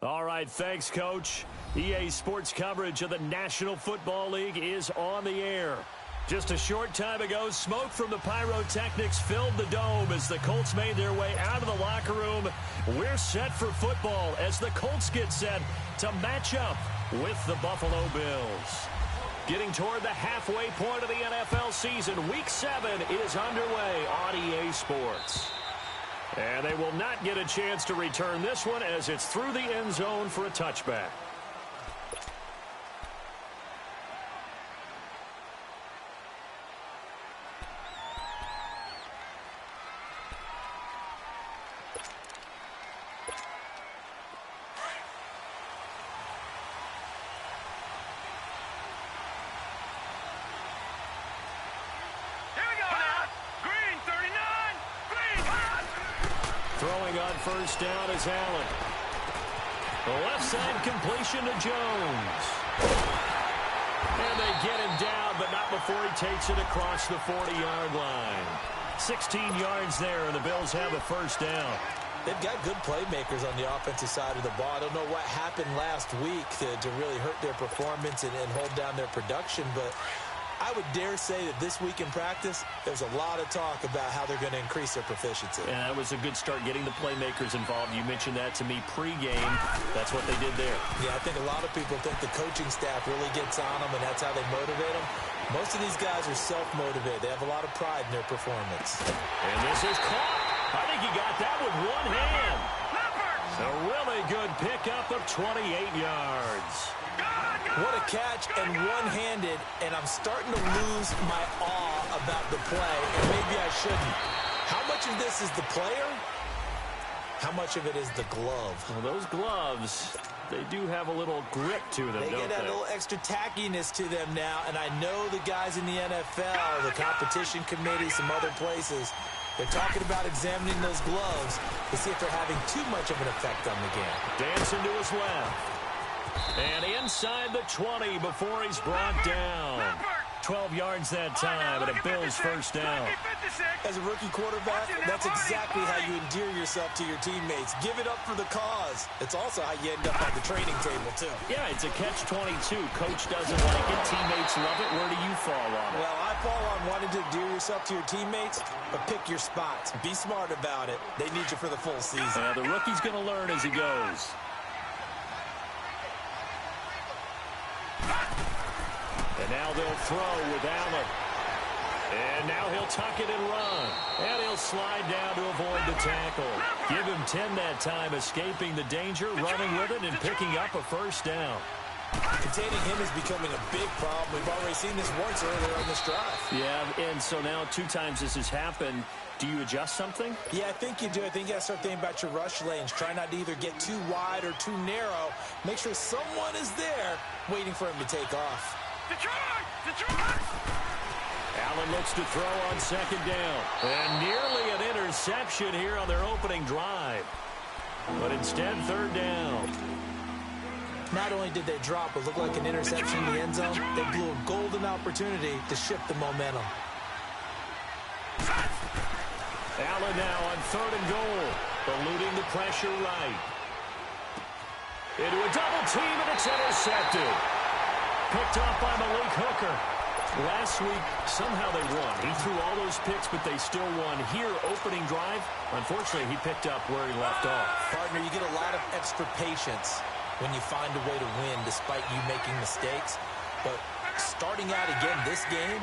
All right, thanks, Coach. EA Sports coverage of the National Football League is on the air. Just a short time ago, smoke from the pyrotechnics filled the dome as the Colts made their way out of the locker room. We're set for football as the Colts get set to match up with the Buffalo Bills. Getting toward the halfway point of the NFL season, Week 7 is underway on EA Sports. And they will not get a chance to return this one as it's through the end zone for a touchback. Throwing on first down is Allen. The left side completion to Jones. And they get him down, but not before he takes it across the 40-yard line. 16 yards there, and the Bills have a first down. They've got good playmakers on the offensive side of the ball. I don't know what happened last week to really hurt their performance and hold down their production, but I would dare say that this week in practice, there's a lot of talk about how they're going to increase their proficiency. Yeah, that was a good start getting the playmakers involved. You mentioned that to me pregame. That's what they did there. Yeah, I think a lot of people think the coaching staff really gets on them, and that's how they motivate them. Most of these guys are self-motivated. They have a lot of pride in their performance. And this is caught. I think he got that with one hand. A really good pickup of 28 yards. What a catch, and one-handed, and I'm starting to lose my awe about the play, and maybe I shouldn't. How much of this is the player? How much of it is the glove? Well, those gloves, they do have a little grip to them, don't they? They get a little extra tackiness to them now, and I know the guys in the NFL, the competition committee, some other places, they're talking about examining those gloves to see if they're having too much of an effect on the game. Dancing to his left. And inside the 20 before he's brought down. 12 yards that time, and a Bills first down. As a rookie quarterback, that's exactly how you endear yourself to your teammates. Give it up for the cause. It's also how you end up on the training table, too. Yeah, it's a catch-22. Coach doesn't like it. Teammates love it. Where do you fall on it? Well, I fall on wanting to endear yourself to your teammates, but pick your spots. Be smart about it. They need you for the full season. The rookie's going to learn as he goes. And now they'll throw with Allen. And now he'll tuck it and run. And he'll slide down to avoid the tackle. Give him 10 that time, escaping the danger, running with it, and picking up a first down. Containing him is becoming a big problem. We've already seen this once earlier on this drive. Yeah, and so now 2 times this has happened. Do you adjust something? Yeah, I think you do. I think you got to start thinking about your rush lanes. Try not to either get too wide or too narrow. Make sure someone is there waiting for him to take off. Allen looks to throw on second down. And nearly an interception here on their opening drive. But instead, third down. Not only did they drop what looked like an interception in the end zone, they blew a golden opportunity to shift the momentum. Allen now on third and goal. Eluding the pressure right. Into a double team, and it's intercepted. Picked off by Malik Hooker. Last week, somehow they won. He threw all those picks, but they still won. Here, opening drive, unfortunately, he picked up where he left off. Partner, you get a lot of extra patience when you find a way to win despite you making mistakes. But starting out again this game,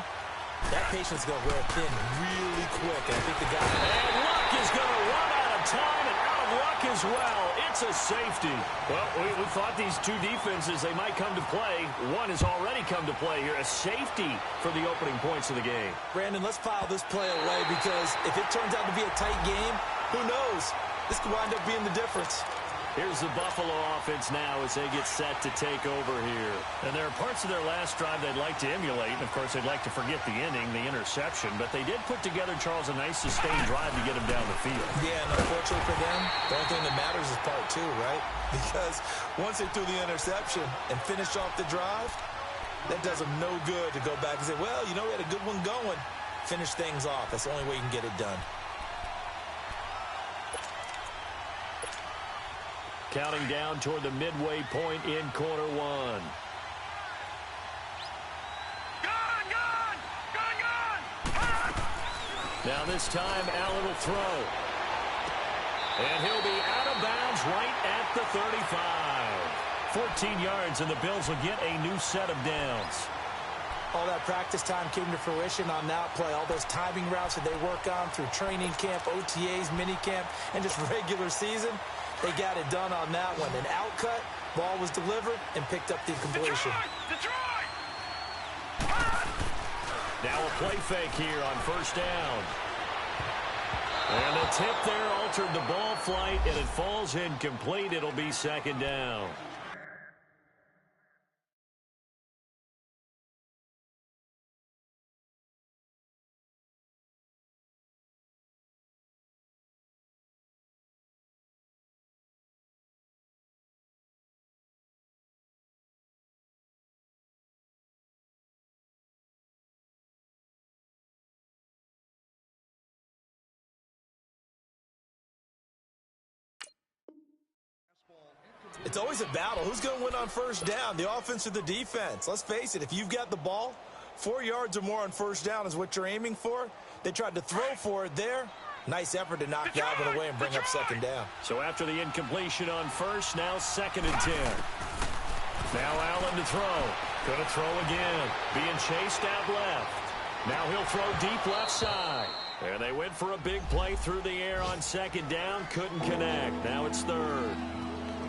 that patience is going to wear thin really quick. And I think the guy... And Luck is going to run out of time and out of luck as well. It's a safety. Well, we thought these two defenses, they might come to play. One has already come to play here. A safety for the opening points of the game. Brandon, let's file this play away because if it turns out to be a tight game, who knows? This could wind up being the difference. Here's the Buffalo offense now as they get set to take over here. And there are parts of their last drive they'd like to emulate. And, of course, they'd like to forget the inning, the interception. But they did put together, Charles, a nice sustained drive to get him down the field. Yeah, and unfortunately for them, the only thing that matters is part 2, right? Because once they threw the interception and finished off the drive, that does them no good to go back and say, well, you know, we had a good one going. Finish things off. That's the only way you can get it done. Counting down toward the midway point in quarter one. Now this time, Allen will throw. And he'll be out of bounds right at the 35. 14 yards, and the Bills will get a new set of downs. All that practice time came to fruition on that play. All those timing routes that they work on through training camp, OTAs, minicamp, and just regular season, they got it done on that one. An outcut, ball was delivered, and picked up the completion. Now a play fake here on first down. And the tip there altered the ball flight, and it falls incomplete. It'll be second down. It's always a battle. Who's going to win on first down, the offense or the defense? Let's face it, if you've got the ball, 4 yards or more on first down is what you're aiming for. They tried to throw for it there. Nice effort to knock Dalvin away and bring up second down. So after the incompletion on first, now 2nd and 10. Now Allen to throw. Going to throw again. Being chased out left. Now he'll throw deep left side. And they went for a big play through the air on second down. Couldn't connect. Now it's 3rd.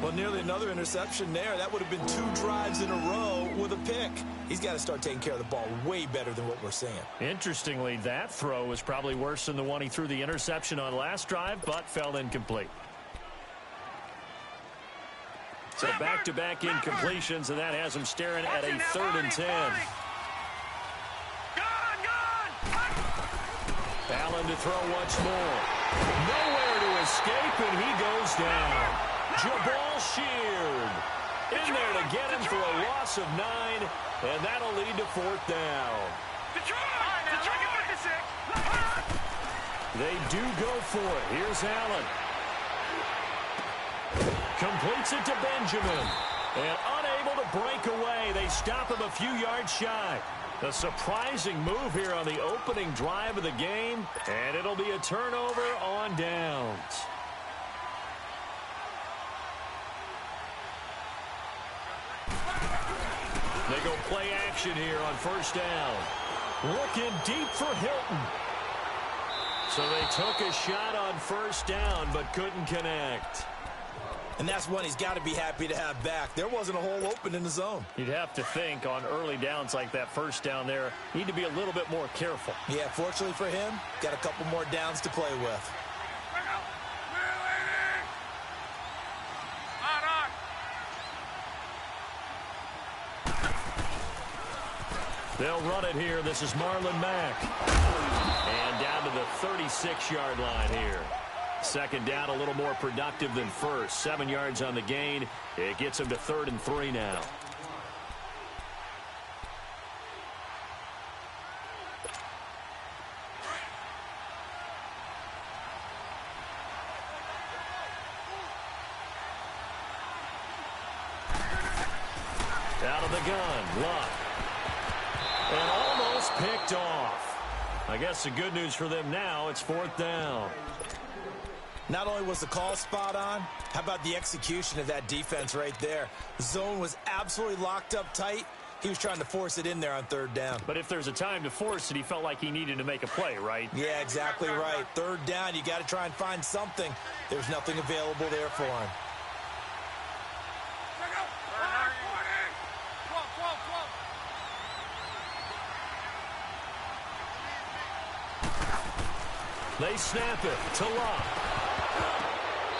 Well, nearly another interception there. That would have been 2 drives in a row with a pick. He's got to start taking care of the ball way better than what we're seeing. Interestingly, that throw was probably worse than the one he threw the interception on last drive, but fell incomplete. So back-to-back incompletions, and that has him staring at a 3rd and 10. Allen to throw once more. Nowhere to escape, and he goes down. Jabal sheared in there to get him for a loss of 9, and that'll lead to 4th down. They do go for it. Here's Allen. Completes it to Benjamin. And unable to break away. They stop him a few yards shy. A surprising move here on the opening drive of the game, and it'll be a turnover on downs. They go play action here on first down. Looking deep for Hilton. So they took a shot on first down, but couldn't connect. And that's one he's got to be happy to have back. There wasn't a hole open in the zone. You'd have to think on early downs like that first down there, need to be a little bit more careful. Yeah, fortunately for him, got a couple more downs to play with. They'll run it here. This is Marlon Mack. And down to the 36-yard line here. Second down, a little more productive than first. 7 yards on the gain. It gets him to 3rd and 3 now. Out of the gun, Luck. And almost picked off. I guess the good news for them now, it's 4th down. Not only was the call spot on, how about the execution of that defense right there? The zone was absolutely locked up tight. He was trying to force it in there on 3rd down. But if there's a time to force it, he felt like he needed to make a play, right? Yeah, exactly right. 3rd down, you got to try and find something. There's nothing available there for him. They snap it to Luck.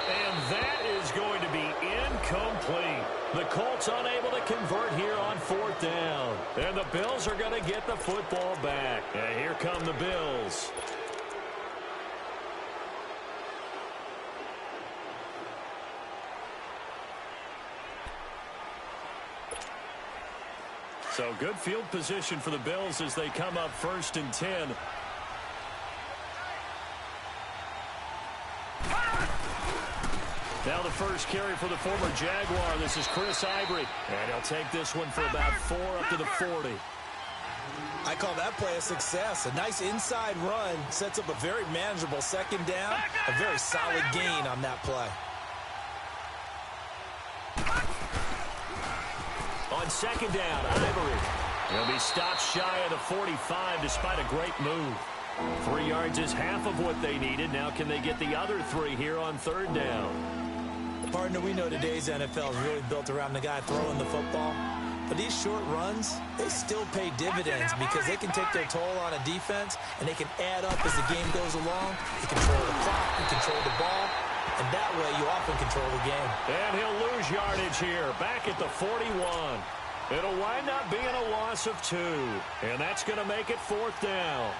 And that is going to be incomplete. The Colts unable to convert here on 4th down. And the Bills are going to get the football back. And here come the Bills. So good field position for the Bills as they come up 1st and 10. Now the first carry for the former Jaguar. This is Chris Ivory. And he'll take this one for about 4 up to the 40. I call that play a success. A nice inside run sets up a very manageable second down. A very solid gain on that play. On second down, Ivory. He'll be stopped shy of the 45 despite a great move. 3 yards is half of what they needed. Now can they get the other 3 here on third down? Partner, we know today's NFL is really built around the guy throwing the football. But these short runs, they still pay dividends because they can take their toll on a defense and they can add up as the game goes along. You control the clock, you control the ball, and that way you often control the game. And he'll lose yardage here, back at the 41. It'll wind up being a loss of 2, and that's going to make it 4th down.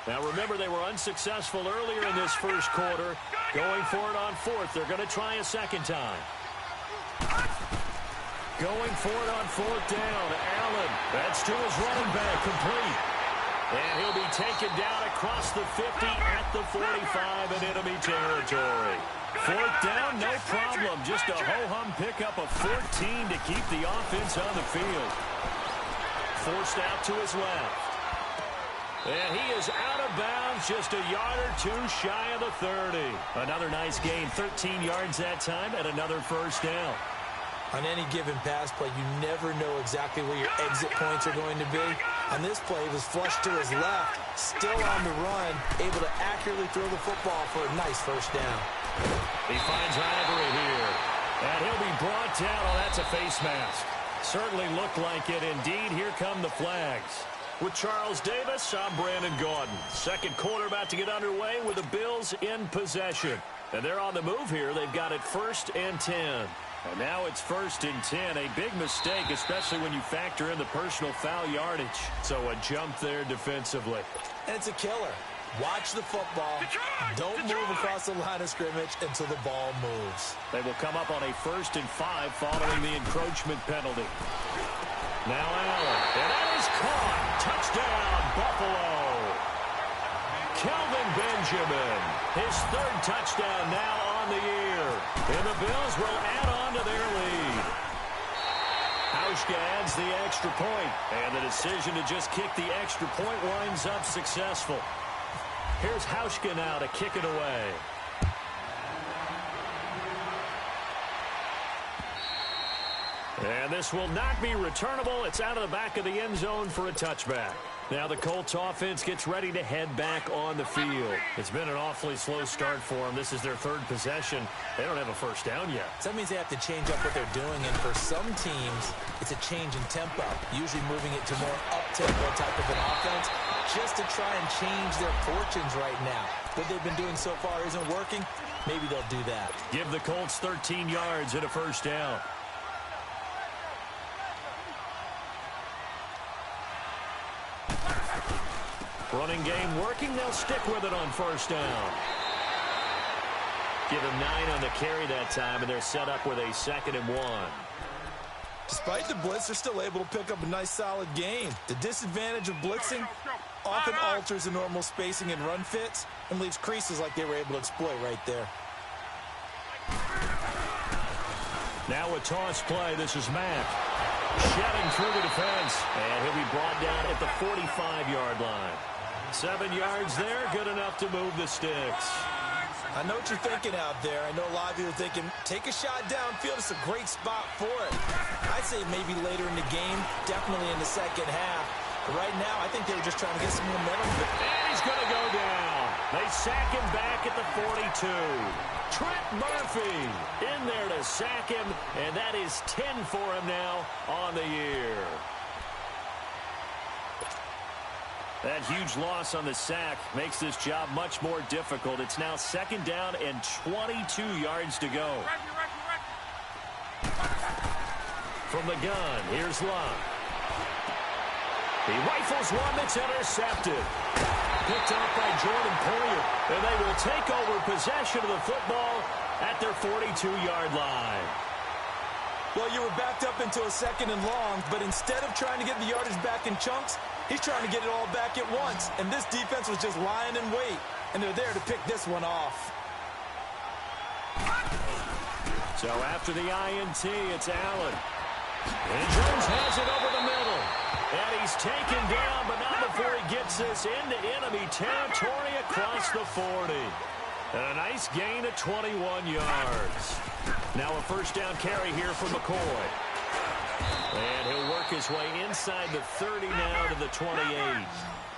Now, remember, they were unsuccessful earlier in this first quarter. Going for it on 4th. They're going to try a second time. Going for it on 4th down. Allen. That's to his running back. Complete. And he'll be taken down across the 50 at the 45 in enemy territory. 4th down, no problem. Just a ho-hum pickup of 14 to keep the offense on the field. Forced out to his left. And he is out of bounds, just a yard or 2 shy of the 30. Another nice gain, 13 yards that time, and another first down. On any given pass play, you never know exactly where your exit points are going to be. On this play, he was flushed to his left, still on the run, able to accurately throw the football for a nice first down. He finds Ivory here, and he'll be brought down. Oh, that's a face mask. Certainly looked like it. Indeed, here come the flags. With Charles Davis, I'm Brandon Gaudin. Second quarter about to get underway with the Bills in possession. And they're on the move here. They've got it 1st and 10. And now it's 1st and 10. A big mistake, especially when you factor in the personal foul yardage. So a jump there defensively. And it's a killer. Watch the football. Don't move across the line of scrimmage until the ball moves. They will come up on a 1st and 5 following the encroachment penalty. Now Allen. And that is caught. Touchdown, Buffalo. Kelvin Benjamin. His 3rd touchdown now on the year. And the Bills will add on to their lead. Hauschka adds the extra point. And the decision to just kick the extra point winds up successful. Here's Hauschka now to kick it away. And this will not be returnable. It's out of the back of the end zone for a touchback. Now the Colts offense gets ready to head back on the field. It's been an awfully slow start for them. This is their 3rd possession. They don't have a first down yet. So that means they have to change up what they're doing. And for some teams, it's a change in tempo, usually moving it to more up-tempo type of an offense just to try and change their fortunes right now. What they've been doing so far isn't working. Maybe they'll do that. Give the Colts 13 yards and a first down. Running game working. They'll stick with it on 1st down. Give him 9 on the carry that time, and they're set up with a 2nd and 1. Despite the blitz, they're still able to pick up a nice, solid gain. The disadvantage of blitzing often alters the normal spacing and run fits and leaves creases like they were able to exploit right there. Now a toss play. This is Mack. Shedding through the defense. And he'll be brought down at the 45-yard line. 7 yards there, good enough to move the sticks. I know what you're thinking out there. I know a lot of you are thinking, take a shot downfield. It's a great spot for it. I'd say maybe later in the game, definitely in the second half. But right now, I think they were just trying to get some momentum. And he's going to go down. They sack him back at the 42. Trent Murphy in there to sack him, and that is 10 for him now on the year. That huge loss on the sack makes this job much more difficult. It's now 2nd down and 22 yards to go. From the gun, here's Love. He rifles one that's intercepted. Picked up by Jordan Poyer. And they will take over possession of the football at their 42-yard line. Well, you were backed up into a 2nd and long, but instead of trying to get the yardage back in chunks, he's trying to get it all back at once. And this defense was just lying in wait, and they're there to pick this one off. So after the INT, it's Allen. And Jones has it over the middle. And he's taken down, but not before he gets this into enemy territory across the 40. And a nice gain of 21 yards. Now a first down carry here for McCoy. And he'll work his way inside the 30 now to the 28.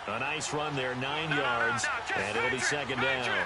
A nice run there, 9 yards, and it'll be 2nd down.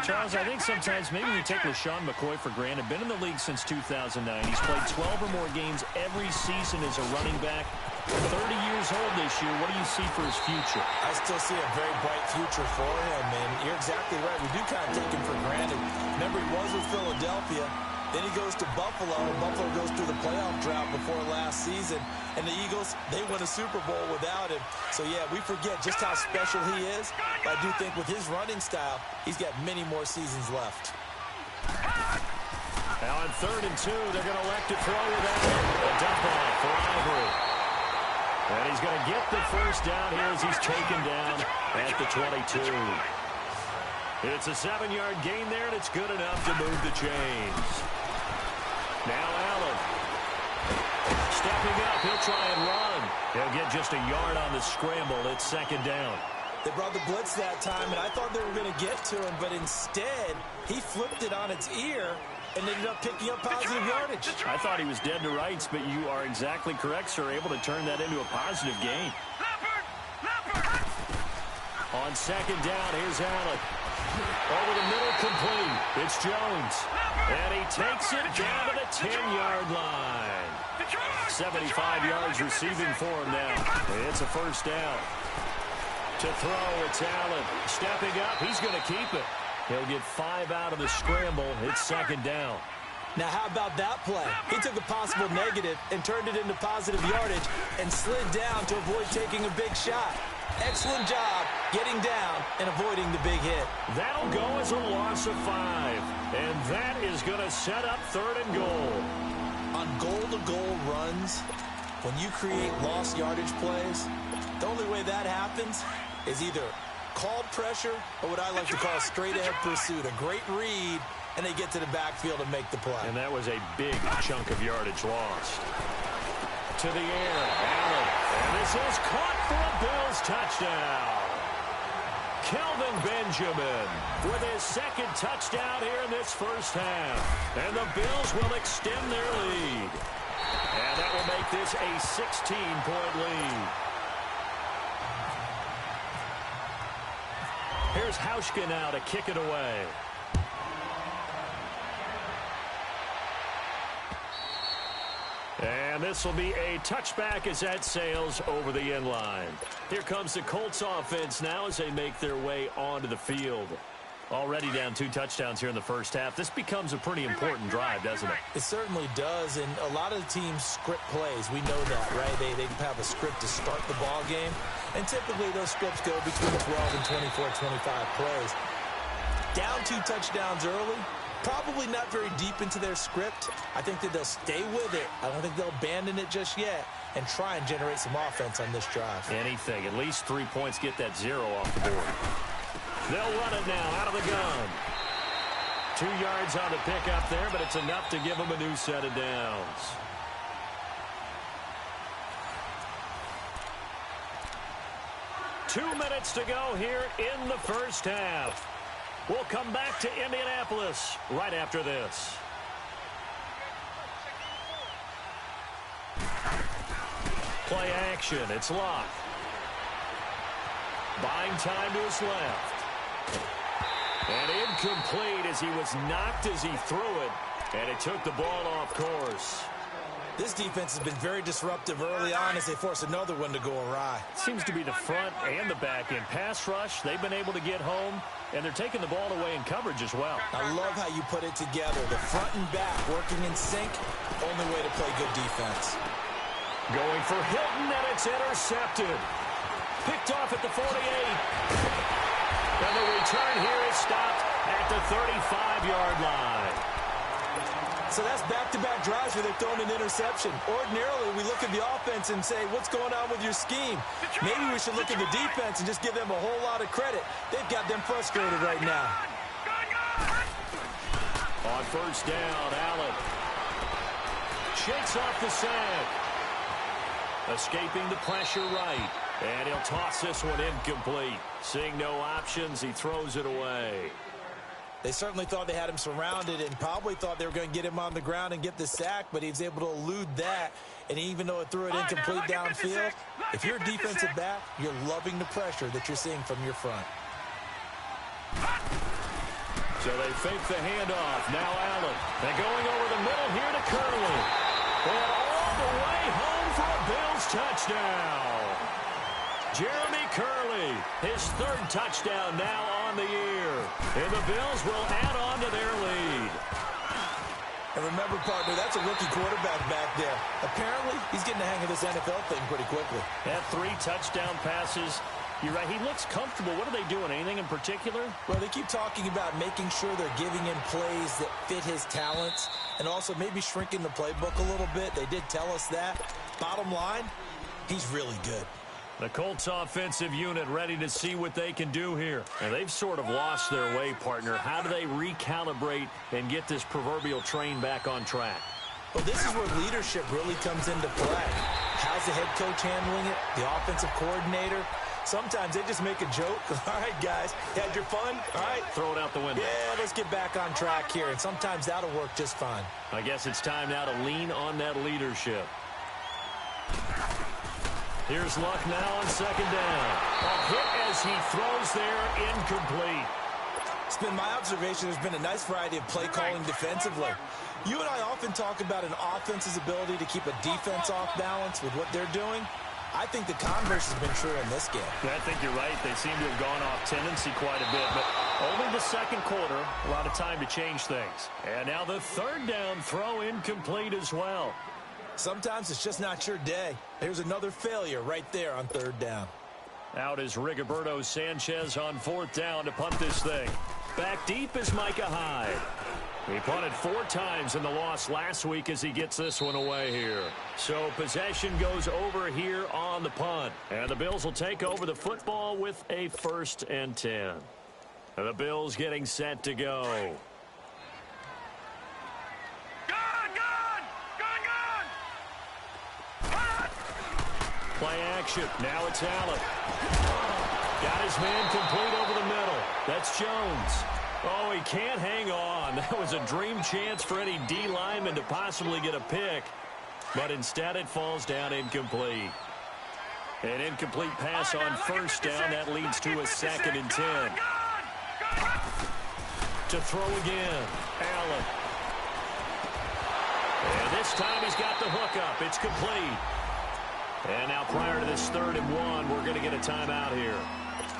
Charles, I think sometimes maybe we take LaShawn McCoy for granted. Been in the league since 2009. He's played 12 or more games every season as a running back. 30 years old this year. What do you see for his future? I still see a very bright future for him, and you're exactly right. We do kind of take him for granted. Remember, he was with Philadelphia. Then he goes to Buffalo. Buffalo goes through the playoff drought before last season. And the Eagles, they won a Super Bowl without him. So, yeah, we forget just how special he is. But I do think with his running style, he's got many more seasons left. Now on 3rd and 2, they're going to elect to throw without it. A dump off for Ivory. And he's going to get the first down here as he's taken down at the 22. It's a 7-yard gain there, and it's good enough to move the chains. Now Allen. Stepping up, he'll try and run. He'll get just a yard on the scramble. It's 2nd down. They brought the blitz that time, and I thought they were going to get to him, but instead, he flipped it on its ear and ended up picking up positive yardage. I thought he was dead to rights, but you are exactly correct, sir. Able to turn that into a positive gain. On 2nd down, here's Allen. Over the middle, complete. It's Jones. And he takes it down to the 10-yard line. 75 yards receiving for him now. It's a first down. To throw, it's Allen. Stepping up, he's going to keep it. He'll get 5 out of the scramble. It's 2nd down. Now, how about that play? He took a possible negative and turned it into positive yardage and slid down to avoid taking a big shot. Excellent job getting down and avoiding the big hit. That'll go as a loss of 5. And that is going to set up 3rd and goal. On goal-to-goal runs, when you create lost yardage plays, the only way that happens is either called pressure or what I like to call straight-ahead pursuit. A great read, and they get to the backfield and make the play. And that was a big chunk of yardage lost. To the air, Allen. And this is caught for a Bills touchdown. Kelvin Benjamin with his 2nd touchdown here in this first half. And the Bills will extend their lead. And that will make this a 16-point lead. Here's Hauschka now to kick it away. And this will be a touchback as that sails over the end line. Here comes the Colts offense now as they make their way onto the field. Already down 2 touchdowns here in the first half. This becomes a pretty important drive, doesn't it? It certainly does, and a lot of the teams script plays. We know that, right? They have a script to start the ball game, and typically those scripts go between 12 and 24, 25 plays. Down 2 touchdowns early, probably not very deep into their script. I think that they'll stay with it. I don't think they'll abandon it just yet and try and generate some offense on this drive. Anything. At least 3 points, get that 0 off the board. They'll run it now out of the gun. 2 yards on the pickup there, but it's enough to give them a new set of downs. Two minutes to go here in the first half. We'll come back to Indianapolis right after this. Play action. It's Locke. Buying time to his left. And incomplete as he was knocked as he threw it. And it took the ball off course. This defense has been very disruptive early on as they force another one to go awry. Seems to be the front and the back end. Pass rush, they've been able to get home, and they're taking the ball away in coverage as well. I love how you put it together. The front and back working in sync, only way to play good defense. Going for Hilton, and it's intercepted. Picked off at the 48. And the return here is stopped at the 35-yard line. So that's back-to-back drives where they've thrown an interception. Ordinarily, we look at the offense and say, what's going on with your scheme? Maybe we should look at the defense and just give them a whole lot of credit. They've got them frustrated right now. On first down, Allen shakes off the sack. Escaping the pressure right. And he'll toss this one incomplete. Seeing no options, he throws it away. They certainly thought they had him surrounded and probably thought they were going to get him on the ground and get the sack, but he was able to elude that. And even though it threw it incomplete downfield, if you're a defensive back, you're loving the pressure that you're seeing from your front. So they fake the handoff. Now Allen. They're going over the middle here to Curley. And all the way home for a Bills touchdown. Jeremy Curley, his third touchdown now on the year. And the Bills will add on to their lead. And remember, partner, that's a rookie quarterback back there. Apparently, he's getting the hang of this NFL thing pretty quickly. Had 3 touchdown passes. You're right, he looks comfortable. What are they doing? Anything in particular? Well, they keep talking about making sure they're giving him plays that fit his talents and also maybe shrinking the playbook a little bit. They did tell us that. Bottom line, he's really good. The Colts offensive unit ready to see what they can do here. And they've sort of lost their way, partner. How do they recalibrate and get this proverbial train back on track? Well, this is where leadership really comes into play. How's the head coach handling it? The offensive coordinator? Sometimes they just make a joke. All right, guys, had your fun? All right. Throw it out the window. Yeah, let's get back on track here. And sometimes that'll work just fine. I guess it's time now to lean on that leadership. Here's Luck now on second down. A hit as he throws there, incomplete. It's been my observation there's been a nice variety of play calling defensively. You and I often talk about an offense's ability to keep a defense off balance with what they're doing. I think the converse has been true in this game. I think you're right. They seem to have gone off tendency quite a bit, but only the second quarter, a lot of time to change things. And now the third down throw incomplete as well. Sometimes it's just not your day. There's another failure right there on third down. Out is Rigoberto Sanchez on fourth down to punt this thing. Back deep is Micah Hyde. He punted 4 times in the loss last week as he gets this one away here. So possession goes over here on the punt. And the Bills will take over the football with a 1st and 10. And the Bills getting set to go. Play action. Now it's Allen. Got his man complete over the middle. That's Jones. Oh, he can't hang on. That was a dream chance for any D lineman to possibly get a pick. But instead it falls down incomplete. An incomplete pass on first down. That leads to a 2nd and 10. To throw again. Allen. And this time he's got the hook up. It's complete. And now prior to this 3rd and 1, we're going to get a timeout here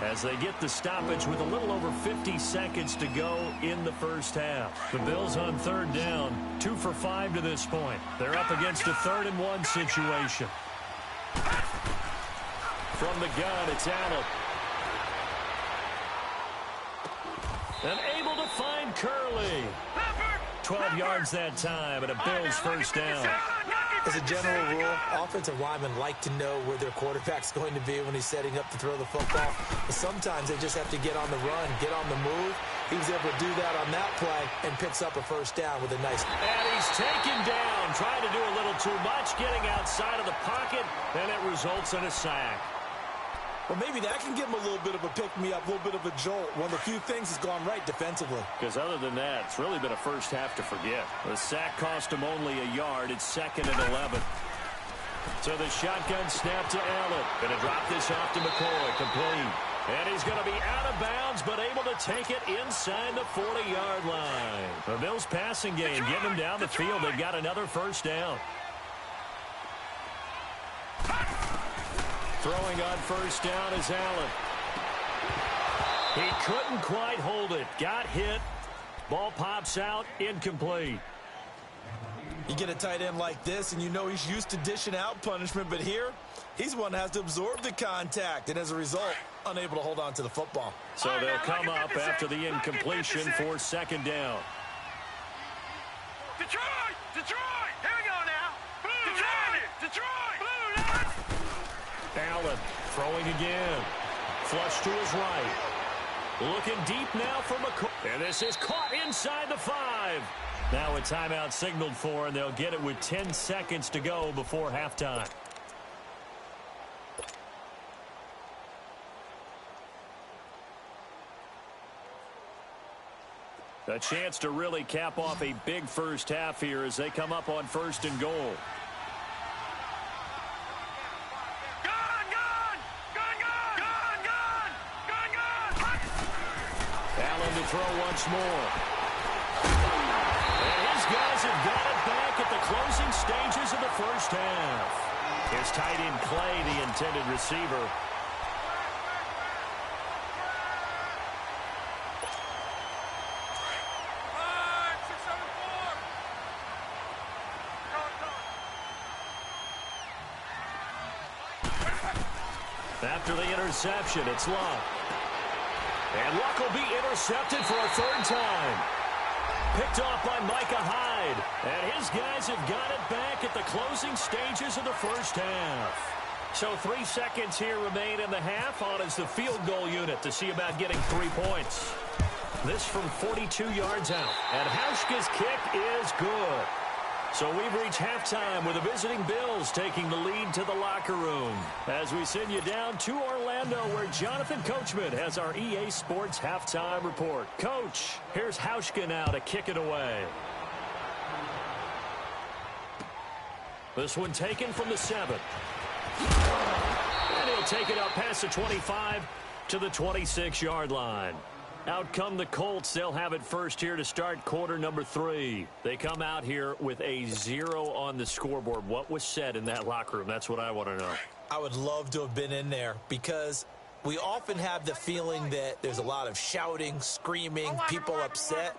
as they get the stoppage with a little over 50 seconds to go in the first half. The Bills on 3rd down, 2 for 5 to this point. They're up against a 3rd and 1 situation. From the gun, it's Allen. And able to find Curley. 12 yards that time, and a Bills first down. As a general rule, offensive linemen like to know where their quarterback's going to be when he's setting up to throw the football. But sometimes they just have to get on the run, get on the move. He was able to do that on that play and picks up a first down with a nice... And he's taken down, trying to do a little too much, getting outside of the pocket, and it results in a sack. Well, maybe that can give him a little bit of a pick-me-up, a little bit of a jolt. One of the few things has gone right defensively. Because other than that, it's really been a first half to forget. The sack cost him only a yard. It's 2nd and 11. So the shotgun snap to Allen. Going to drop this off to McCoy. Complete. And he's going to be out of bounds, but able to take it inside the 40-yard line. The Bills' passing game getting them down the field. They've got another first down. Throwing on first down is Allen. He couldn't quite hold it. Got hit. Ball pops out. Incomplete. You get a tight end like this, and you know he's used to dishing out punishment, but here, he's one that has to absorb the contact, and as a result, unable to hold on to the football. So they'll come up after the incompletion for 2nd down. Detroit! Detroit! Here we go now. Detroit! Detroit! Allen throwing again. Flush to his right. Looking deep now for McCoy. And this is caught inside the 5. Now a timeout signaled for, and they'll get it with 10 seconds to go before halftime. A chance to really cap off a big first half here as they come up on 1st and goal. Allen to throw once more. And his guys have got it back at the closing stages of the first half. His tight end Clay, the intended receiver. After the interception, it's Luck. And Luck will be intercepted for a 3rd time. Picked off by Micah Hyde. And his guys have got it back at the closing stages of the first half. So 3 seconds here remain in the half. On is the field goal unit to see about getting 3 points. This from 42 yards out. And Hauschka's kick is good. So we've reached halftime with the visiting Bills taking the lead to the locker room. As we send you down to Orlando, where Jonathan Coachman has our EA Sports halftime report. Coach, here's Hauschka now to kick it away. This one taken from the 7. And he'll take it up past the 25 to the 26-yard line. Out come the Colts. They'll have it first here to start quarter number 3. They come out here with a 0 on the scoreboard. What was said in that locker room? That's what I want to know. I would love to have been in there because we often have the feeling that there's a lot of shouting, screaming, people upset.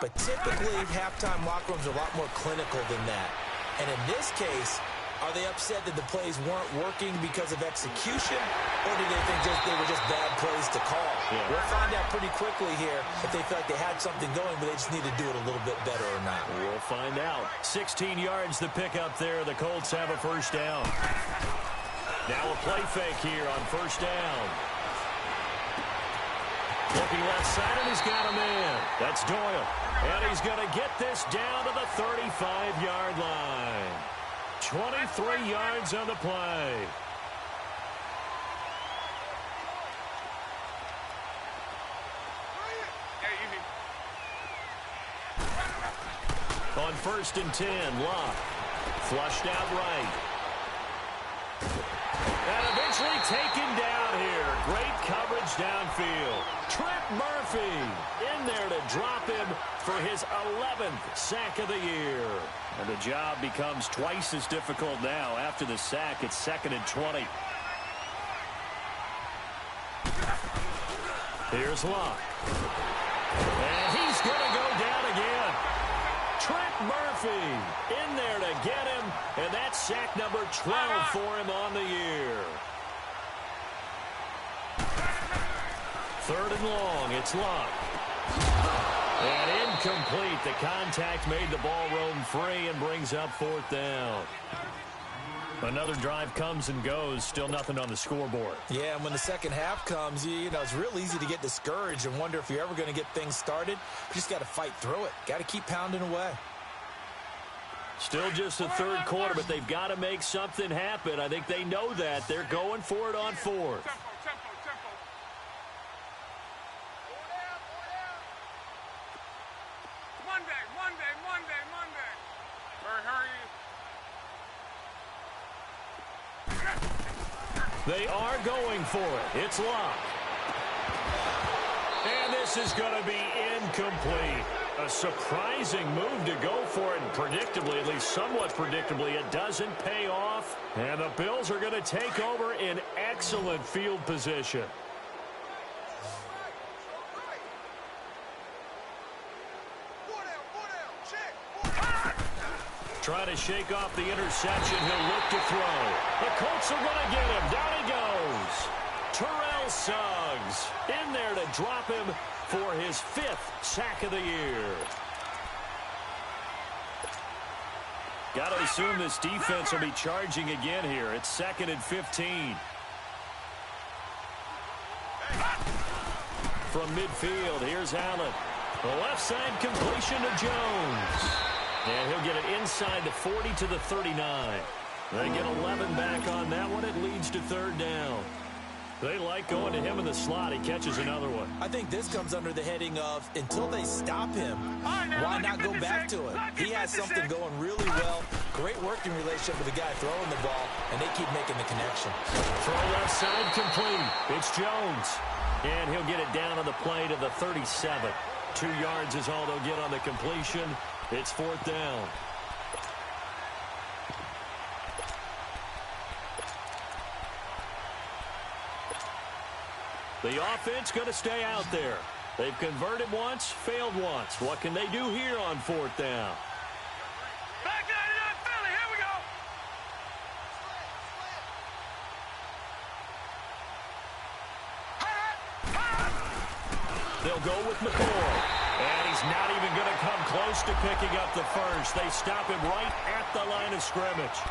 But typically, halftime locker rooms are a lot more clinical than that. And in this case, are they upset that the plays weren't working because of execution, or do they think they were just bad plays to call? Yeah. We'll find out pretty quickly here if they feel like they had something going, but they just need to do it a little bit better or not. We'll find out. 16 yards the pickup there. The Colts have a first down. Now a play fake here on first down. Looking left side, and he's got a man. That's Doyle. And he's going to get this down to the 35-yard line. 23 yards on the play. On 1st and 10, Luck. Flushed out right. And eventually taken down here. Great coverage downfield. Trent Murphy in there to drop him for his 11th sack of the year. And the job becomes twice as difficult now. After the sack, it's 2nd and 20. Here's Luck. And he's going to go down again. Trent Murphy in there to get him. And that's sack number 12 for him on the year. 3rd and long. It's Luck. And incomplete. The contact made the ball roam free and brings up 4th down. Another drive comes and goes. Still nothing on the scoreboard. Yeah, and when the second half comes, you know, it's real easy to get discouraged and wonder if you're ever going to get things started. You just got to fight through it. Got to keep pounding away. Still just the 3rd quarter, but they've got to make something happen. I think they know that. They're going for it on 4th. They are going for it. It's Luck. And this is going to be incomplete. A surprising move to go for it, and predictably, at least somewhat predictably, it doesn't pay off. And the Bills are going to take over in excellent field position. Trying to shake off the interception. He'll look to throw. The Colts are going to get him. Down he goes. Terrell Suggs in there to drop him for his 5th sack of the year. Got to assume this defense will be charging again here. It's 2nd and 15. From midfield, here's Allen. The left side completion to Jones. And he'll get it inside the 40 to the 39. They get 11 back on that one. It leads to 3rd down. They like going to him in the slot. He catches another one. I think this comes under the heading of until they stop him, why not go back to it? He has something going really well. Great working relationship with the guy throwing the ball, and they keep making the connection. Throw left side complete. It's Jones. And he'll get it down on the play to the 37. 2 yards is all they'll get on the completion. It's 4th down. The offense going to stay out there. They've converted once, failed once. What can they do here on 4th down? Back 99 Philly, here we go. They'll go with McCoy. And he's not even going to come close to picking up the first. They stop him right at the line of scrimmage.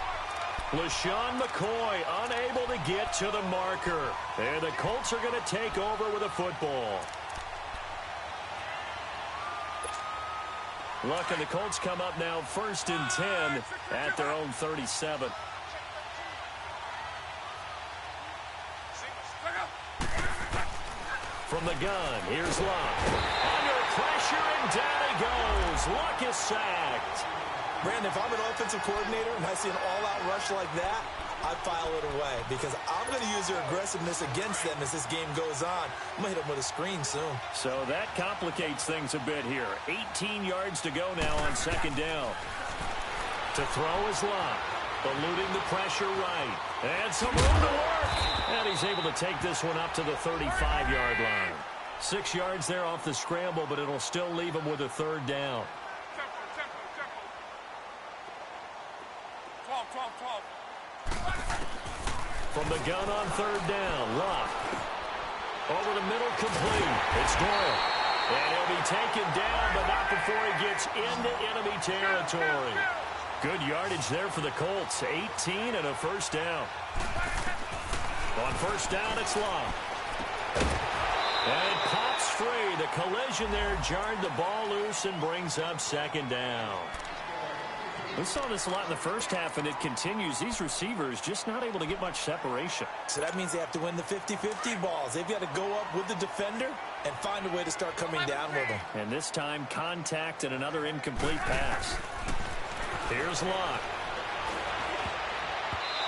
LaShawn McCoy unable to get to the marker. And the Colts are going to take over with a football. Look, and the Colts come up now 1st and 10 at their own 37. From the gun, here's Luck. Under pressure, and down he goes. Luck is sacked. Brandon, if I'm an offensive coordinator and I see an all-out rush like that, I file it away because I'm going to use their aggressiveness against them as this game goes on. I'm going to hit them with a screen soon. So that complicates things a bit here. 18 yards to go now on 2nd down. To throw is Luck. Eluding the pressure right. And some room to work. And he's able to take this one up to the 35-yard line. 6 yards there off the scramble, but it'll still leave him with a 3rd down. 12. From the gun on 3rd down, Luck. Over the middle, complete. It's Doyle. And he'll be taken down, but not before he gets into enemy territory. Good yardage there for the Colts. 18 and a 1st down. On 1st down, it's Luck. And it pops free. The collision there jarred the ball loose and brings up 2nd down. We saw this a lot in the first half, and it continues. These receivers just not able to get much separation. So that means they have to win the 50-50 balls. They've got to go up with the defender and find a way to start coming down with them. And this time, contact and another incomplete pass. Here's Luck.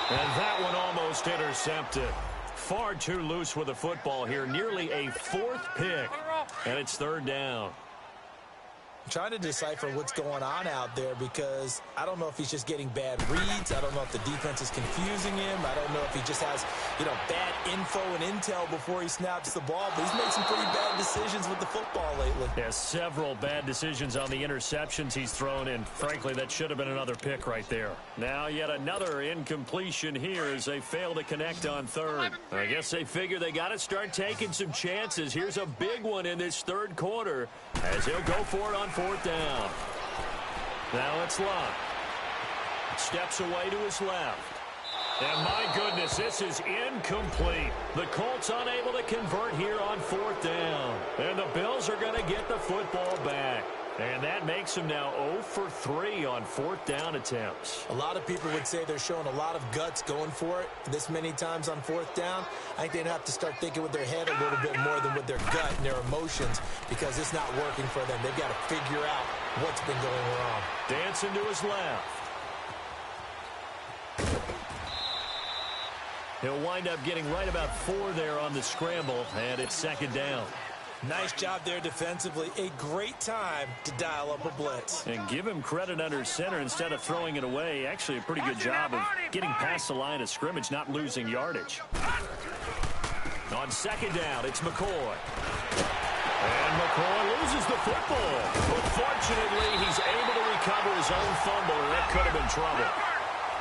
And that one almost intercepted. Far too loose with the football here. Nearly a 4th pick. And it's 3rd down. Trying to decipher what's going on out there because I don't know if he's just getting bad reads. I don't know if the defense is confusing him. I don't know if he just has, bad info and intel before he snaps the ball. But he's made some pretty bad decisions with the football lately. Yeah, several bad decisions on the interceptions he's thrown in. Frankly, that should have been another pick right there. Now yet another incompletion here as they fail to connect on 3rd. I guess they figure they got to start taking some chances. Here's a big one in this 3rd quarter as he'll go for it on 4th down. Now it's Luck. Steps away to his left. And my goodness, this is incomplete. The Colts unable to convert here on 4th down. And the Bills are going to get the football back. And that makes them now 0 for 3 on 4th down attempts. A lot of people would say they're showing a lot of guts going for it this many times on 4th down. I think they'd have to start thinking with their head a little bit more than with their gut and their emotions because it's not working for them. They've got to figure out what's been going wrong. Dancing to his left. He'll wind up getting right about 4 there on the scramble, and it's 2nd down. Nice job there defensively. A great time to dial up a blitz. And give him credit under center instead of throwing it away. Actually a pretty good job of getting past the line of scrimmage, not losing yardage. On 2nd down, it's McCoy. And McCoy loses the football. But fortunately, he's able to recover his own fumble, and that could have been trouble.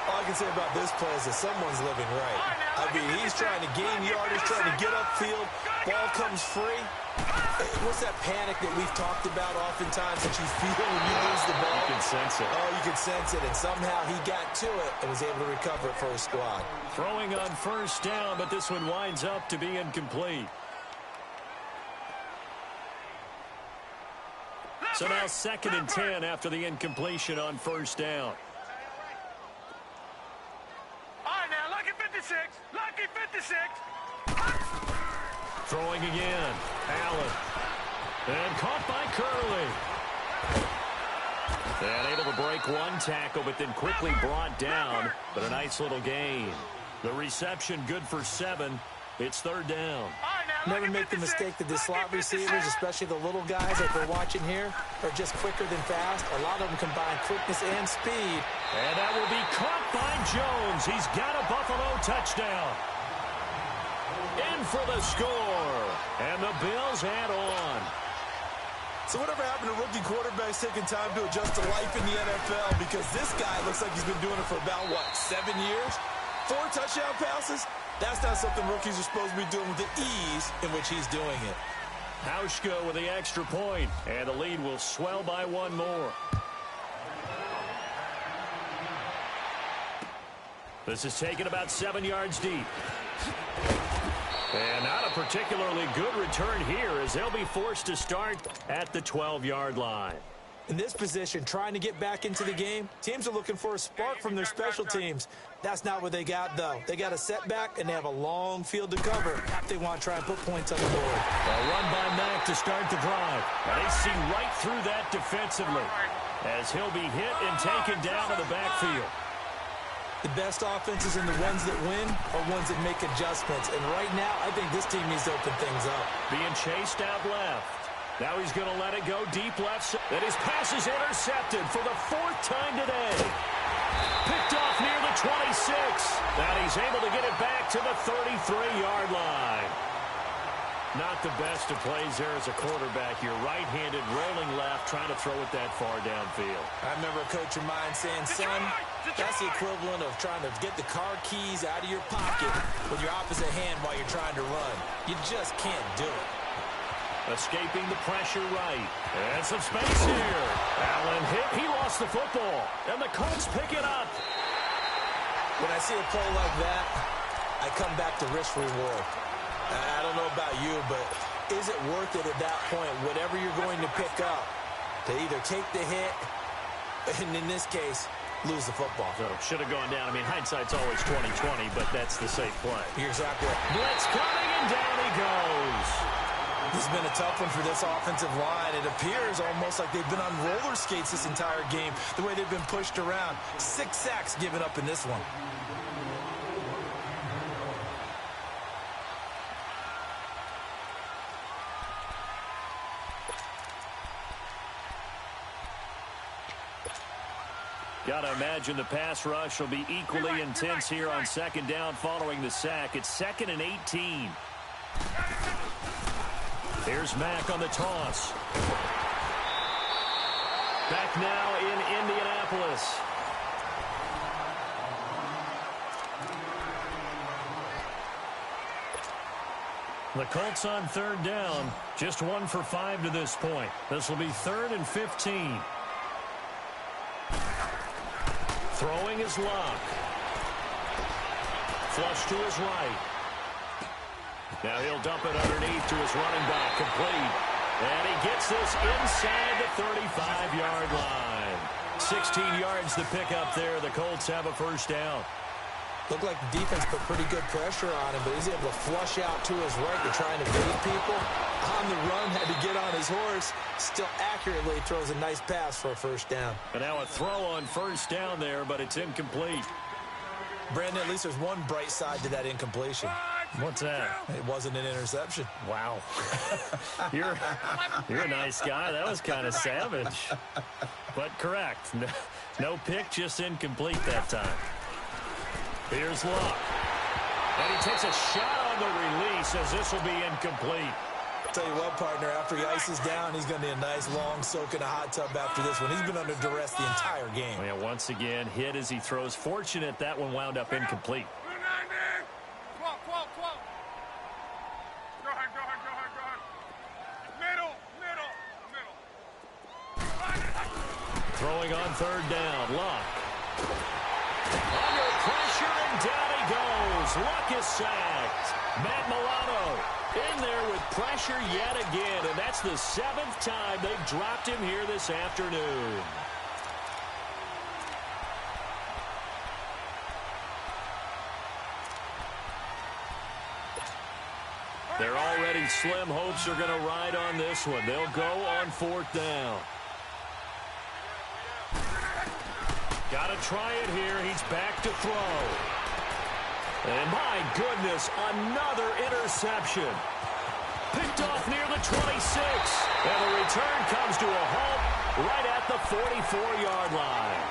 All I can say about this play is that someone's living right. I mean, he's trying to gain yardage, trying to get upfield. Ball comes free. What's that panic that we've talked about oftentimes that you feel when you lose the ball? You can sense it. Oh, you can sense it, and somehow he got to it and was able to recover it for his squad. Throwing on first down, but this one winds up to be incomplete. So now 2nd and 10 after the incompletion on first down. All right, now, lucky 56. Lucky 56. Throwing again. Allen. And caught by Curley. And able to break one tackle, but then quickly brought down. But a nice little gain. The reception good for 7. It's 3rd down. Never make the mistake that the slot receivers, especially the little guys like we're watching here, are just quicker than fast. A lot of them combine quickness and speed. And that will be caught by Jones. He's got a Buffalo touchdown. In for the score. And the Bills add on. So whatever happened to rookie quarterbacks taking time to adjust to life in the NFL? Because this guy looks like he's been doing it for about, 7 years? 4 touchdown passes? That's not something rookies are supposed to be doing with the ease in which he's doing it. Hauschka with the extra point, and the lead will swell by 1 more. This is taken about 7 yards deep. And not a particularly good return here as they'll be forced to start at the 12-yard line. In this position, trying to get back into the game, teams are looking for a spark from their special teams. That's not what they got, though. They got a setback, and they have a long field to cover if they want to try and put points on the board. A run by Mack to start the drive. And they see right through that defensively as he'll be hit and taken down to the backfield. The best offenses and the ones that win are ones that make adjustments. And right now, I think this team needs to open things up. Being chased out left. Now he's going to let it go deep left. And his pass is intercepted for the 4th time today. Picked off near the 26. And he's able to get it back to the 33-yard line. Not the best of plays there as a quarterback. You're right-handed, rolling left, trying to throw it that far downfield. I remember a coach of mine saying, son, that's the equivalent of trying to get the car keys out of your pocket with your opposite hand while you're trying to run. You just can't do it. Escaping the pressure right. And some space here. Allen hit. He lost the football. And the Colts pick it up. When I see a play like that, I come back to risk reward. I don't know about you, but is it worth it at that point, whatever you're going to pick up, to either take the hit, and in this case, lose the football? So should have gone down. I mean, hindsight's always 20/20, but that's the safe play. You're exactly right. Blitz coming, and down he goes. This has been a tough one for this offensive line. It appears almost like they've been on roller skates this entire game, the way they've been pushed around. 6 sacks given up in this one. Got to imagine the pass rush will be equally intense here on 2nd down following the sack. It's 2nd and 18. Here's Mack on the toss. Back now in Indianapolis. The Colts on 3rd down. Just 1 for 5 to this point. This will be 3rd and 15. Throwing his Lock. Flush to his right. Now he'll dump it underneath to his running back. Complete. And he gets this inside the 35-yard line. 16 yards to pick up there. The Colts have a 1st down. Looked like the defense put pretty good pressure on him, but he's able to flush out to his right to try and evade people. On the run, had to get on his horse. Still accurately throws a nice pass for a 1st down. And now a throw on 1st down there, but it's incomplete. Brandon, at least there's one bright side to that incompletion. What's that? It wasn't an interception. Wow. You're a nice guy. That was kind of savage. But correct. No pick, just incomplete that time. Here's Luck. And he takes a shot on the release as this will be incomplete. Tell you what, partner, after he ices down, he's going to need a nice long soak in a hot tub after this one. He's been under duress the entire game. Yeah, once again, hit as he throws. Fortunate that one wound up incomplete. Throwing on third down. Luck. Under pressure, and down he goes. Luck is sacked. Matt Milano in there with pressure yet again, and that's the 7th time they've dropped him here this afternoon. Their already slim hopes are going to ride on this one. They'll go on 4th down. Got to try it here. He's back to throw. And my goodness, another interception. Picked off near the 26. And the return comes to a halt right at the 44-yard line.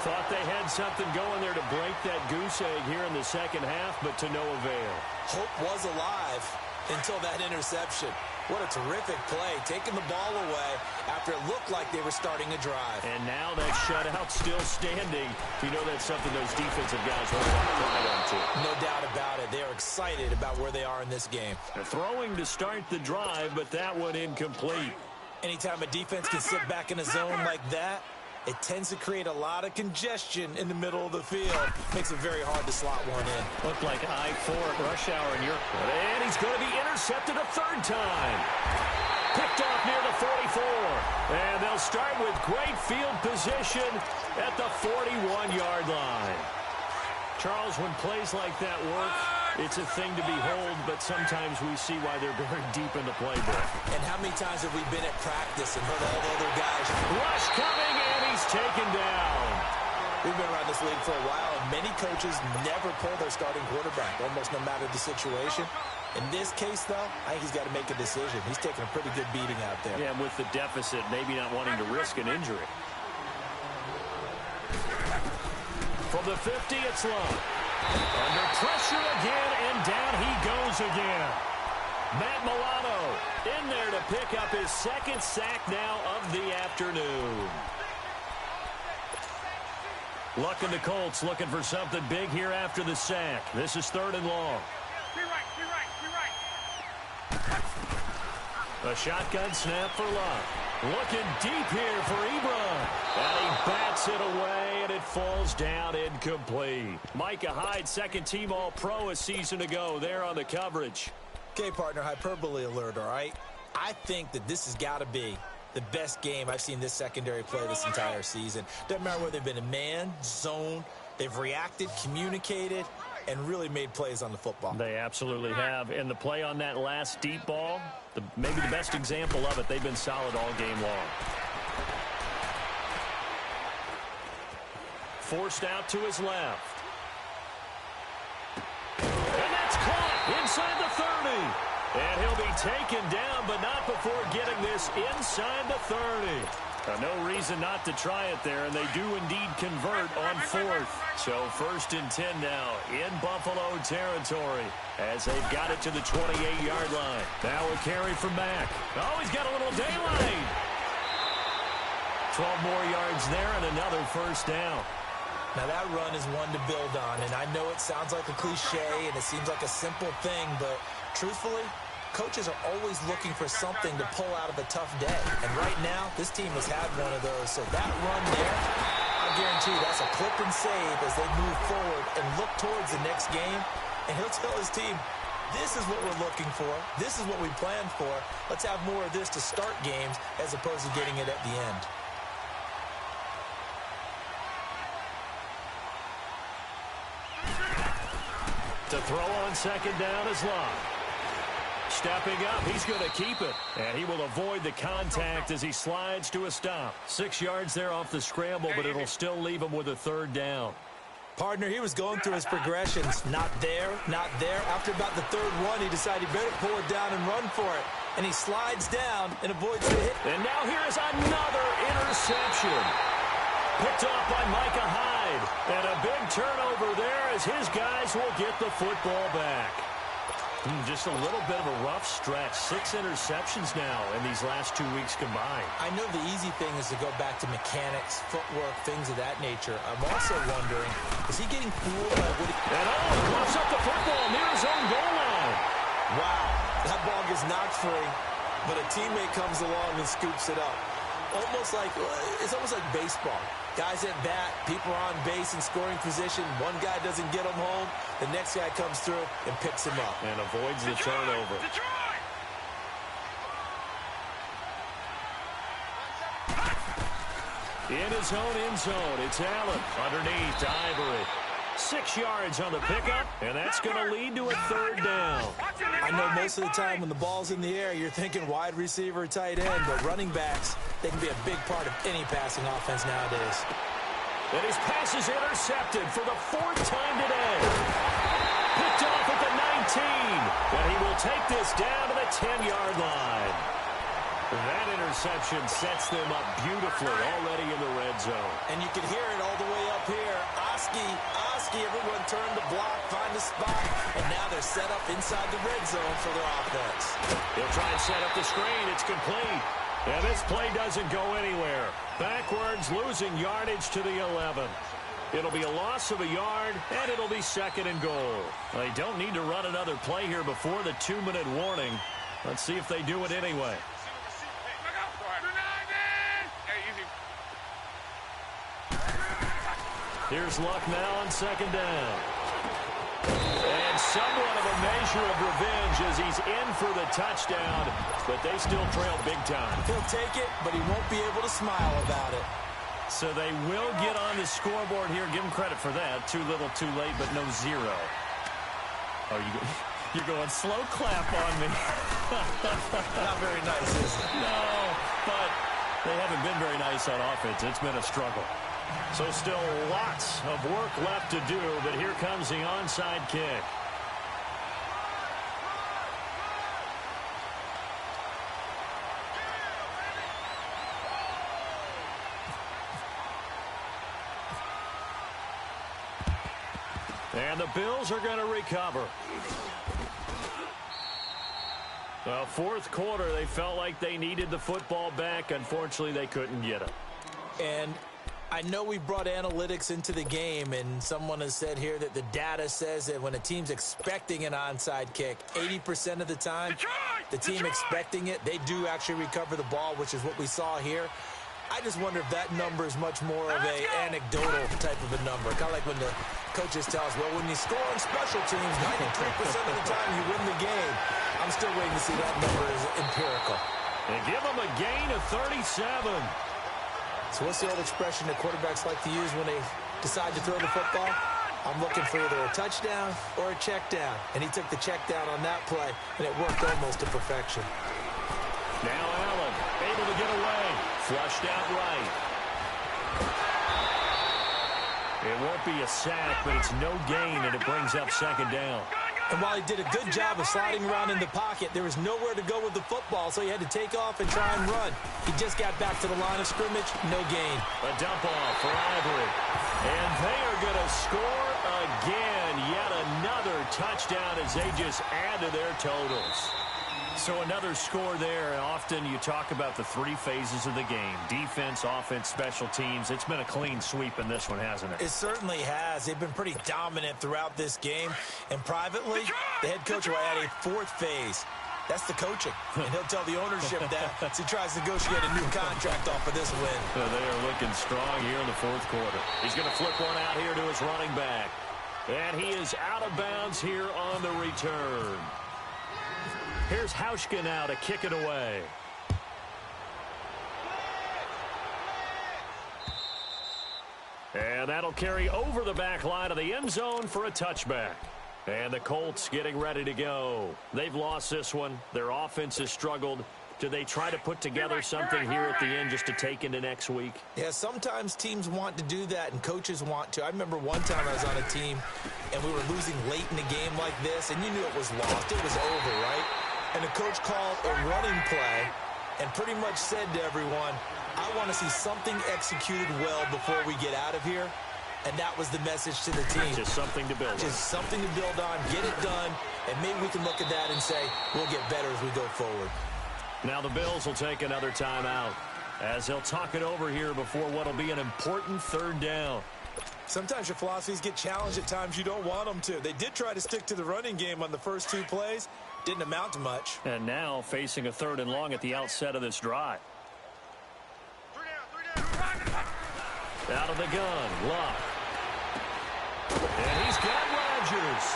Thought they had something going there to break that goose egg here in the second half, but to no avail. Hope was alive until that interception. What a terrific play, taking the ball away after it looked like they were starting a drive. And now that shutout still standing. You know that's something those defensive guys will want to ride onto. No doubt about it. They are excited about where they are in this game. They're throwing to start the drive, but that one incomplete. Anytime a defense can sit back in a zone like that, it tends to create a lot of congestion in the middle of the field. Makes it very hard to slot one in. Looked like I-4 at rush hour in Europe. And he's going to be intercepted a 3rd time. Picked off near the 44. And they'll start with great field position at the 41-yard line. Charles, when plays like that work, it's a thing to behold, but sometimes we see why they're very deep in the playbook. And how many times have we been at practice and heard all the other guys? Rush coming, and he's taken down. We've been around this league for a while, and many coaches never pull their starting quarterback, almost no matter the situation. In this case, though, I think he's got to make a decision. He's taking a pretty good beating out there. Yeah, with the deficit, maybe not wanting to risk an injury. From the 50, it's Long. Under pressure again, and down he goes again. Matt Milano in there to pick up his 2nd sack now of the afternoon. Luck and the Colts looking for something big here after the sack. This is 3rd and long. A shotgun snap for Luck. Looking deep here for Ebron. And he bats it away, and it falls down incomplete. Micah Hyde, 2nd-team All-Pro a season ago there on the coverage. Okay, partner, hyperbole alert, all right? I think that this has got to be the best game I've seen this secondary play this entire season. Doesn't matter whether they've been in man, zone, they've reacted, communicated, and really made plays on the football. They absolutely have. And the play on that last deep ball, maybe the best example of it, they've been solid all game long. Forced out to his left. And that's caught inside the 30. And he'll be taken down, but not before getting this inside the 30. No reason not to try it there, and they do indeed convert on 4th. So 1st and 10 now in Buffalo territory as they've got it to the 28-yard line. Now a carry from Mack. Oh, he's got a little daylight. 12 more yards there and another 1st down. Now that run is one to build on, and I know it sounds like a cliche and it seems like a simple thing, but truthfully, coaches are always looking for something to pull out of a tough day. And right now, this team has had one of those. So that run there, I guarantee that's a clip and save as they move forward and look towards the next game. And he'll tell his team, this is what we're looking for. This is what we planned for. Let's have more of this to start games as opposed to getting it at the end. To throw on 2nd down is Long. Stepping up, he's going to keep it. And he will avoid the contact as he slides to a stop. 6 yards there off the scramble, but it'll still leave him with a 3rd down. Partner, he was going through his progressions. Not there, not there. After about the 3rd one, he decided he better pull it down and run for it. And he slides down and avoids the hit. And now here is another interception. Picked off by Micah Hyde. And a big turnover there as his guys will get the football back. Just a little bit of a rough stretch. 6 interceptions now in these last 2 weeks combined. I know the easy thing is to go back to mechanics, footwork, things of that nature. I'm also wondering, is he getting fooled by what he... And he coughs up the football near his own goal line. Wow, that ball gets knocked free, but a teammate comes along and scoops it up. Almost like, it's almost like baseball. Guys at bat, people are on base in scoring position. One guy doesn't get him home. The next guy comes through and picks him up. And avoids the turnover. In his own end zone, it's Allen underneath to Ivory. 6 yards on the pickup, and that's going to lead to a third down. I know most of the time when the ball's in the air, you're thinking wide receiver, tight end, but running backs, they can be a big part of any passing offense nowadays. And his pass is intercepted for the 4th time today. Picked off at the 19, and he will take this down to the 10-yard line. That interception sets them up beautifully already in the red zone. And you can hear it all the way up here. Oski, everyone turned the block, find the spot, and now they're set up inside the red zone for their offense. He'll try and set up the screen. It's complete. And this play doesn't go anywhere. Backwards, losing yardage to the 11. It'll be a loss of a yard, and it'll be 2nd and goal. They don't need to run another play here before the 2-minute warning. Let's see if they do it anyway. Here's Luck now on 2nd down. And somewhat of a measure of revenge as he's in for the touchdown, but they still trail big time. He'll take it, but he won't be able to smile about it. So they will get on the scoreboard here. Give him credit for that. Too little, too late, but no 0. Oh, you're going slow clap on me. Not very nice, is it? No, but they haven't been very nice on offense. It's been a struggle. So still lots of work left to do, but here comes the onside kick. And the Bills are going to recover. Well, 4th quarter, they felt like they needed the football back. Unfortunately, they couldn't get it. And I know we brought analytics into the game, and someone has said here that the data says that when a team's expecting an onside kick, 80% of the time, the team expecting it, they do actually recover the ball, which is what we saw here. I just wonder if that number is much more of an anecdotal type of a number. Kind of like when the coaches tell us, well, when you score on special teams, 93% of the time you win the game. I'm still waiting to see that number is empirical. They give them a gain of 37. So what's the old expression that quarterbacks like to use when they decide to throw the football? I'm looking for either a touchdown or a check down. And he took the check down on that play, and it worked almost to perfection. Now Allen able to get away. Flushed out right. It won't be a sack, but it's no gain, and it brings up 2nd down. And while he did a good job of sliding around in the pocket, there was nowhere to go with the football, so he had to take off and try and run. He just got back to the line of scrimmage, no gain. A dump off for Ivory. And they are going to score again. Yet another touchdown as they just add to their totals. So another score there. Often you talk about the 3 phases of the game. Defense, offense, special teams. It's been a clean sweep in this one, hasn't it? It certainly has. They've been pretty dominant throughout this game. And privately, the head coach will add a 4th phase. That's the coaching. And he'll tell the ownership that as he tries to negotiate a new contract off of this win. So they are looking strong here in the 4th quarter. He's going to flip one out here to his running back. And he is out of bounds here on the return. Here's Hauschka now to kick it away. And that'll carry over the back line of the end zone for a touchback. And the Colts getting ready to go. They've lost this one. Their offense has struggled. Do they try to put together something here at the end just to take into next week? Yeah, sometimes teams want to do that and coaches want to. I remember one time I was on a team and we were losing late in a game like this, and you knew it was lost. It was over, right? And the coach called a running play and pretty much said to everyone, I want to see something executed well before we get out of here. And that was the message to the team. Just something to build on. Just something to build on, get it done, and maybe we can look at that and say, we'll get better as we go forward. Now the Bills will take another timeout as they'll talk it over here before what will be an important 3rd down. Sometimes your philosophies get challenged at times you don't want them to. They did try to stick to the running game on the first 2 plays. Didn't amount to much. And now facing a 3rd and long at the outset of this drive. Out of the gun, Luck. And he's got Rodgers.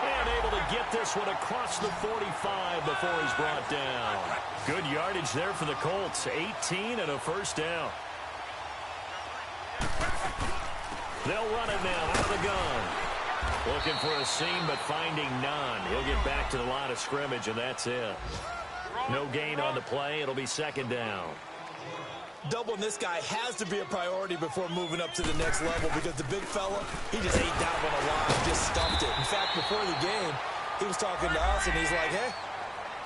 And able to get this one across the 45 before he's brought down. Good yardage there for the Colts. 18 and a first down. They'll run it now out of the gun. Looking for a seam, but finding none. He'll get back to the line of scrimmage, and that's it. No gain on the play. It'll be second down. Doubling this guy has to be a priority before moving up to the next level because the big fella, he just ate down on the line, just stumped it. In fact, before the game, he was talking to us, and he's like, hey,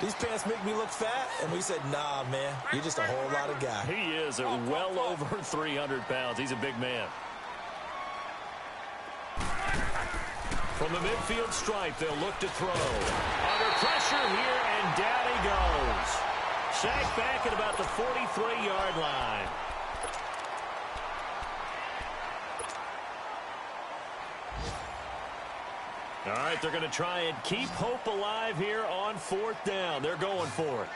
these pants make me look fat. And we said, nah, man, you're just a whole lot of guy. He is at well over 300 pounds. He's a big man. From the midfield stripe, they'll look to throw. Under pressure here, and down he goes. Sacked back at about the 43-yard line. All right, they're going to try and keep hope alive here on fourth down. They're going for it.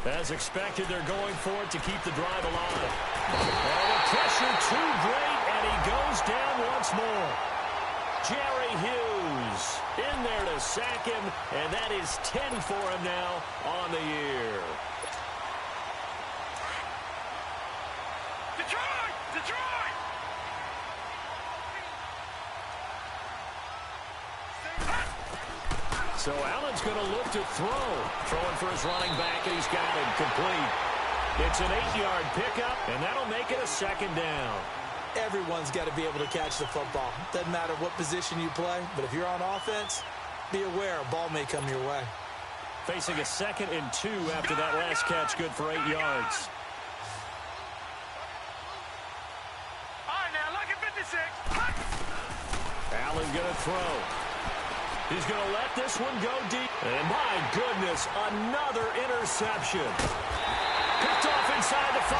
As expected, they're going for it to keep the drive alive. And the pressure too great, and he goes down once more. Jerry Hughes in there to sack him, and that is 10 for him now on the year. Detroit! Detroit! So Allen's going to look to throw. Throwing for his running back, and he's got it complete. It's an 8-yard pickup, and that'll make it a second down. Everyone's got to be able to catch the football. Doesn't matter what position you play, but if you're on offense, be aware a ball may come your way. Facing a 2nd and 2 after that last catch, good for 8 yards. All right, now, look at 56. Allen going to throw. He's going to let this one go deep. And my goodness, another interception. Picked off inside the 5.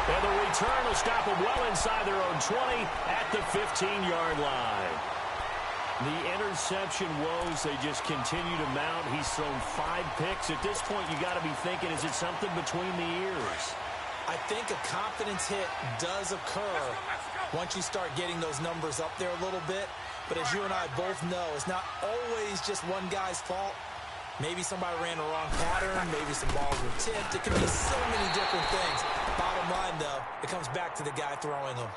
And the return will stop them well inside their own 20 at the 15-yard line. The interception woes, they just continue to mount. He's thrown 5 picks. At this point, you got to be thinking, is it something between the ears? I think a confidence hit does occur once you start getting those numbers up there a little bit. But as you and I both know, it's not always just one guy's fault. Maybe somebody ran the wrong pattern. Maybe some balls were tipped. It can be so many different things. Bottom line, though, it comes back to the guy throwing them.